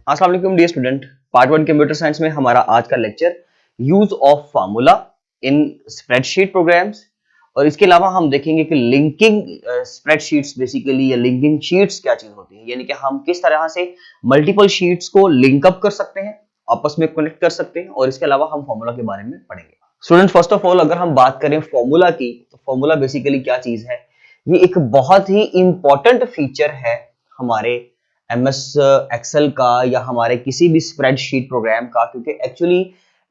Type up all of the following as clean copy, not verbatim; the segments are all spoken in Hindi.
अस्सलाम वालेकुम dear student. Part 1 computer science में हमारा आज का lecture use of formula in spreadsheet programs, और इसके अलावा हम देखेंगे कि लिंकिंग स्प्रेडशीट्स बेसिकली या लिंकिंग शीट्स क्या चीज होती है, यानी कि हम किस तरह से मल्टीपल शीट्स को लिंक अप कर सकते हैं, आपस में कनेक्ट कर सकते हैं, और इसके अलावा हम फार्मूला के बारे में पढ़ेंगे। स्टूडेंट, फर्स्ट ऑफ ऑल अगर हम बात करें फार्मूला की, तो फार्मूला बेसिकली क्या चीज है? ये एक बहुत ही इंपॉर्टेंट फीचर है हमारे एमएस एक्सेल का या हमारे किसी भी स्प्रेडशीट प्रोग्राम का, क्योंकि एक्चुअली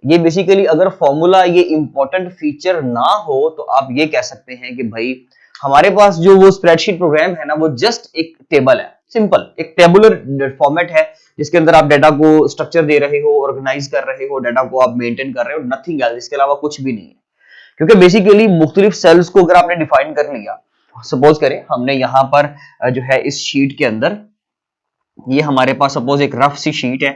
ये बेसिकली अगर फॉर्मूला ये इंपॉर्टेंट फीचर ना हो तो आप ये कह सकते हैं कि भाई हमारे पास जो वो स्प्रेडशीट प्रोग्राम है ना, वो जस्ट एक टेबल है, सिंपल एक टेबुलर फॉर्मेट है जिसके अंदर आप डाटा को स्ट्रक्चर दे रहे हो, ऑर्गेनाइज कर रहे हो, डाटा को आप मेंटेन कर रहे हो, नथिंग एल्स, इसके अलावा कुछ भी नहीं है। क्योंकि बेसिकली मुख्तलिफ सेल्स को अगर आपने डिफाइन कर लिया, सपोज करें हमने यहाँ पर जो है इस शीट के अंदर, ये हमारे पास सपोज एक रफ सी शीट है,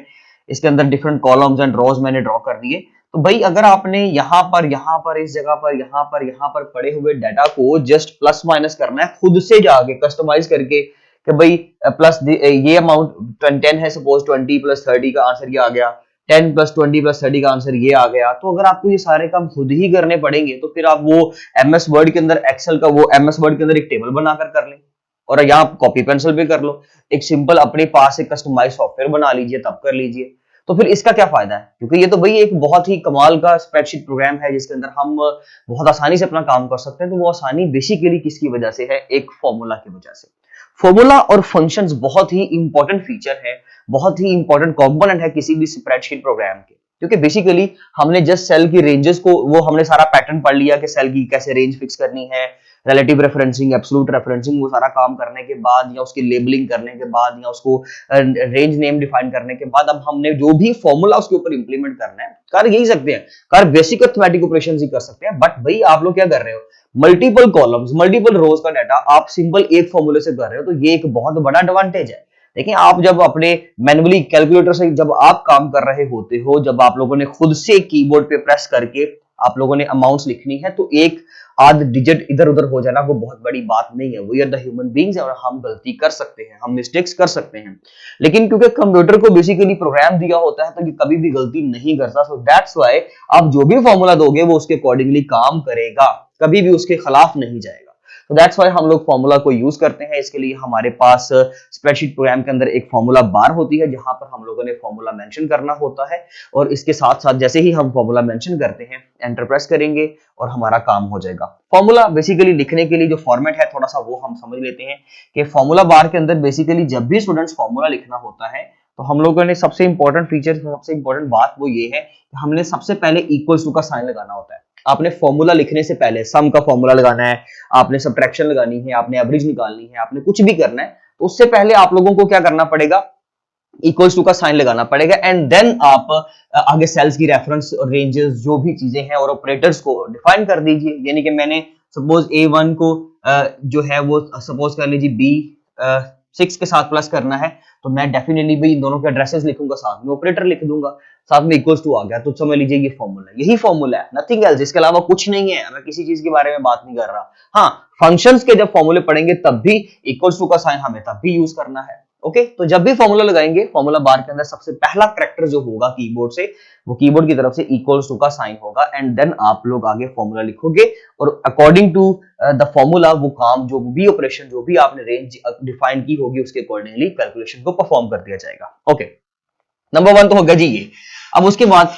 इसके अंदर डिफरेंट कॉलम्स एंड रोज मैंने ड्रॉ कर दिए। तो भाई अगर आपने यहाँ पर इस जगह पर यहाँ पर पड़े हुए डाटा को जस्ट प्लस माइनस करना है खुद से जाके कस्टमाइज करके कि भाई प्लस ये अमाउंट 10 है, सपोज 20 प्लस 30 का आंसर ये आ गया, 10 प्लस 20 प्लस 30 का आंसर ये आ गया, तो अगर आपको ये सारे काम खुद ही करने पड़ेंगे तो फिर आप वो एमएस वर्ड के अंदर, एक्सेल का वो एमएस वर्ड के अंदर एक टेबल बनाकर कर लें, और यहाँ कॉपी पेंसिल भी कर लो, एक सिंपल अपने पास एक कस्टमाइज सॉफ्टवेयर बना लीजिए, तब कर लीजिए। तो फिर इसका क्या फायदा है? क्योंकि ये तो भाई एक बहुत ही कमाल का स्प्रेडशीट प्रोग्राम है जिसके अंदर हम बहुत आसानी से अपना काम कर सकते हैं। तो वो आसानी बेसिकली किसकी वजह से है? एक फॉर्मूला की वजह से। फॉर्मूला और फंक्शंस बहुत ही इंपॉर्टेंट फीचर है, बहुत ही इंपॉर्टेंट कंपोनेंट है किसी भी स्प्रेडशीट प्रोग्राम के, क्योंकि बेसिकली हमने जस्ट सेल की रेंजेस को, वो हमने सारा पैटर्न पढ़ लिया कि सेल की कैसे रेंज फिक्स करनी है, रिलेटिव रेफरेंसिंग, एब्सोल्यूट रेफरेंसिंग, वो सारा काम करने के बाद या उसकी लेबलिंग करने के बाद या उसको रेंज नेम डिफाइन करने के बाद अब हमने जो भी फॉर्मूला उसके ऊपर इंप्लीमेंट करना है, कर यही सकते हैं, कर बेसिक अरिथमेटिक ऑपरेशंस ही कर सकते हैं। बट भाई आप लोग क्या कर रहे हो? मल्टीपल कॉलम्स, मल्टीपल रोज का डाटा आप सिंपल एक फॉर्मूले से कर रहे हो, तो ये एक बहुत बड़ा एडवांटेज है। देखिए, आप जब अपने मैनुअली कैलकुलेटर से जब आप काम कर रहे होते हो, जब आप लोगों ने खुद से कीबोर्ड पे प्रेस करके आप लोगों ने अमाउंट्स लिखनी है, तो एक आध डिजिट इधर उधर हो जाना वो बहुत बड़ी बात नहीं है। We are the human beings और हम गलती कर सकते हैं, हम मिस्टेक्स कर सकते हैं, लेकिन क्योंकि कंप्यूटर को बेसिकली प्रोग्राम दिया होता है तो ये कभी भी गलती नहीं करता। सो दैट्स व्हाई आप जो भी फॉर्मूला दोगे वो उसके अकॉर्डिंगली काम करेगा, कभी भी उसके खिलाफ नहीं जाएगा। तो दैट्स व्हाई हम लोग फॉर्मूला को यूज करते हैं। इसके लिए हमारे पास स्प्रेडशीट प्रोग्राम के अंदर एक फॉर्मूला बार होती है जहां पर हम लोगों ने फॉर्मूला मेंशन करना होता है, और इसके साथ साथ जैसे ही हम फॉर्मूला मेंशन करते हैं एंटर प्रेस करेंगे और हमारा काम हो जाएगा। फॉर्मूला बेसिकली लिखने के लिए जो फॉर्मेट है थोड़ा सा वो हम समझ लेते हैं कि फॉर्मूला बार के अंदर बेसिकली जब भी स्टूडेंट्स फॉर्मूला लिखना होता है तो हम लोगों ने सबसे इंपॉर्टेंट फीचर, सबसे इंपॉर्टेंट बात वो ये है कि हमने सबसे पहले इक्वल्स टू का साइन लगाना होता है। आपने फॉर्मूला लिखने से पहले सम का फॉर्मूला लगाना है, आपने सब्ट्रैक्शन लगानी है, आपने एवरेज निकालनी है, आपने कुछ भी करना है, तो उससे पहले आप लोगों को क्या करना पड़ेगा? इक्वल्स टू का साइन लगाना पड़ेगा, एंड देन आप आगे सेल्स की रेफरेंस और रेंजेस जो भी चीजें हैं और ऑपरेटर्स को डिफाइन कर दीजिए। यानी कि मैंने सपोज A1 को जो है वो सपोज कर लीजिए B6 के साथ प्लस करना है, तो मैं डेफिनेटली भी इन दोनों के एड्रेसेस लिखूंगा, साथ में ऑपरेटर लिख दूंगा, साथ में इक्वल्स टू आ गया, तो समझ लीजिए ये फॉर्मूला, यही फॉर्मूला है, नथिंग एल्स, इसके अलावा कुछ नहीं है। मैं किसी चीज के बारे में बात नहीं कर रहा। हाँ, फंक्शंस के जब फॉर्मूले पढ़ेंगे तब भी इक्वल्स टू का साइन हमें तब भी यूज करना है। ओके, तो जब भी फॉर्मूला लगाएंगे, फॉर्मूला बार के अंदर सबसे पहला कैरेक्टर जो होगा कीबोर्ड से, वो कीबोर्ड की तरफ से इक्वल्स टू का साइन होगा, एंड देन आप लोग आगे फॉर्मूला लिखोगे और अकॉर्डिंग टू द फॉर्मूला वो काम, जो भी ऑपरेशन, जो भी आपने रेंज डिफाइन की होगी, उसके अकॉर्डिंगली कैलकुलेशन को परफॉर्म कर दिया जाएगा। ओके, नंबर 1 तो होगा जी ये। अब उसके बाद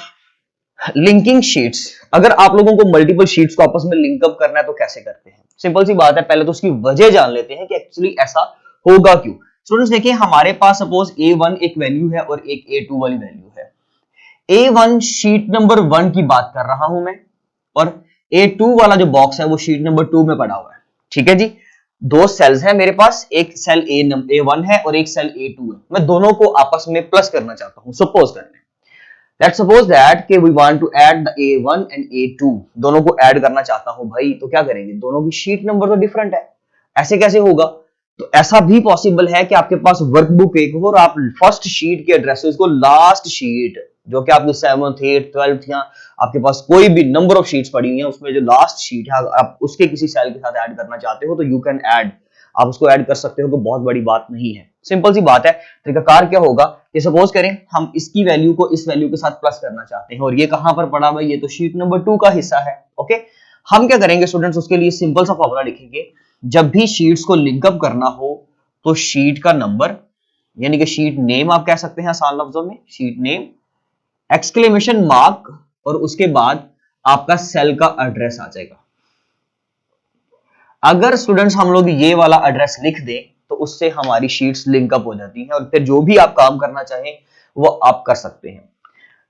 लिंकिंग शीट्स। अगर आप लोगों को मल्टीपल शीट्स को आपस में लिंकअप करना है तो कैसे करते हैं? सिंपल सी बात है, पहले तो उसकी वजह जान लेते हैं कि एक्चुअली ऐसा होगा क्यों। स्टूडेंट्स देखिए, हमारे पास सपोज A1 एक वैल्यू है और एक A2 वाली वैल्यू है। A1 शीट नंबर 1 की बात कर रहा हूं मैं, और A2 वाला जो बॉक्स है वो शीट नंबर 2 में पड़ा हुआ है। ठीक है जी, दो सेल्स है मेरे पास, एक सेल A1 है और एक सेल A2 है। मैं दोनों को आपस में प्लस करना चाहता हूं। सपोज कर लें, लेट्स सपोज दैट कि we want to add the A1 and A2, दोनों को ऐड करना चाहता हूं भाई, तो क्या करेंगे? दोनों की शीट नंबर तो डिफरेंट है, ऐसे कैसे होगा? तो ऐसा भी पॉसिबल है कि आपके पास वर्कबुक एक हो और आप फर्स्ट शीट के एड्रेसेस को लास्ट शीट, जो कि आपकी 7th 8th 12th या आपके पास कोई भी नंबर ऑफ शीट्स पड़ी हुई है, उसमें जो लास्ट शीट है आप उसके किसी सेल के साथ ऐड करना चाहते हो तो यू कैन ऐड, आप उसको ऐड कर सकते हो, कोई बहुत बड़ी बात नहीं है। सिंपल सी बात है। तरीकाकार क्या होगा कि सपोज करें हम इसकी वैल्यू को इस वैल्यू के साथ प्लस करना चाहते हैं और ये कहां पर पड़ा भाई, ये तो शीट नंबर 2 का हिस्सा है। ओके, हम क्या करेंगे स्टूडेंट्स, उसके लिए सिंपल सा फॉर्मूला लिखेंगे। जब भी शीट्स को लिंकअप करना हो तो शीट का नंबर, यानी कि शीट नेम आप कह सकते हैं आसान लफ्जों में, शीट नेम एक्सक्लेमेशन मार्क और उसके बाद आपका सेल का एड्रेस आ जाएगा। अगर स्टूडेंट्स हम लोग ये वाला एड्रेस लिख दें तो उससे हमारी शीट्स लिंकअप हो जाती हैं और फिर जो भी आप काम करना चाहें वो आप कर सकते हैं।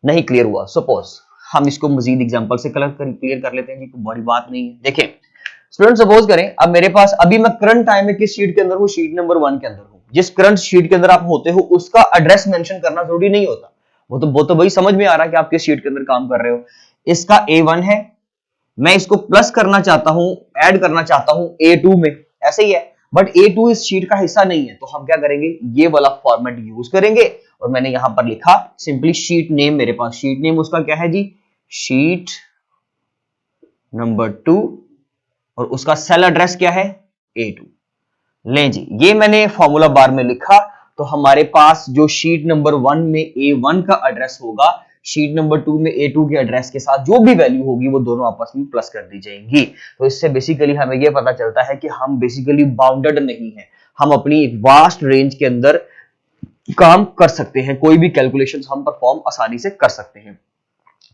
नहीं क्लियर हुआ? सपोज हम इसको मजीद एग्जांपल से क्लियर कर लेते हैं जी, कोई बड़ी बात नहीं है। देखें स्टूडेंट, सपोज करें अब मेरे पास, अभी मैं करंट टाइम में किस शीट के अंदर हूं, शीट नंबर 1 के अंदर हूं। जिस करंट शीट के अंदर आप होते हो उसका एड्रेस मेंशन करना जरूरी नहीं होता, वो तो भाई समझ में आ रहा है कि आप किस शीट के अंदर काम कर रहे हो। इसका A1 है, मैं इसको प्लस करना चाहता हूं, ऐड करना चाहता हूं A2 में, ऐसे ही है, बट A2 इस शीट का हिस्सा नहीं है, तो हम क्या करेंगे, ये वाला फॉर्मेट यूज करेंगे और मैंने यहां पर लिखा सिंपली शीट नेम। मेरे पास शीट नेम उसका क्या है जी, शीट नंबर 2 और उसका सेल एड्रेस क्या है, A2। लें जी, ये मैंने फॉर्मूला बार में लिखा, तो हमारे पास जो शीट नंबर 1 में A1 का एड्रेस होगा, शीट नंबर 2 में A2 के एड्रेस के साथ जो भी वैल्यू होगी वो दोनों आपस में प्लस कर दी जाएंगी। तो इससे बेसिकली हमें यह पता चलता है कि हम बेसिकली बाउंडेड नहीं है, हम अपनी एक वास्ट रेंज के अंदर काम कर सकते हैं, कोई भी कैलकुलेशंस हम परफॉर्म आसानी से कर सकते हैं।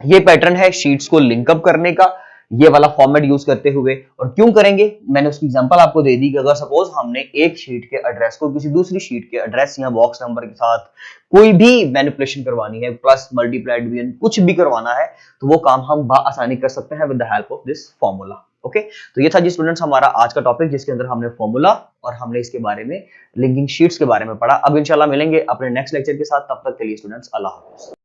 ये पैटर्न है शीट्स को लिंकअप करने का, ये वाला फॉर्मेट यूज करते हुए। और क्यों करेंगे, मैंने उसकी एग्जांपल आपको दे दी कि अगर सपोज हमने एक शीट के एड्रेस को किसी दूसरी शीट के एड्रेस या बॉक्स नंबर के साथ कोई भी मैनिपुलेशन करवानी है, प्लस मल्टीप्लाई डिवीजन कुछ भी करवाना है, तो वो काम हम आसानी कर सकते हैं with the help of this formula. Okay, तो ये था जी स्टूडेंट्स हमारा आज का टॉपिक, जिसके अंदर हमने फॉर्मूला और हमने इसके बारे में लिंकिंग शीट्स के बारे में पढ़ा। अब इंशाल्लाह मिलेंगे अपने नेक्स्ट लेक्चर के साथ, तब तक के लिए स्टूडेंट्स अल्लाह हाफिज़।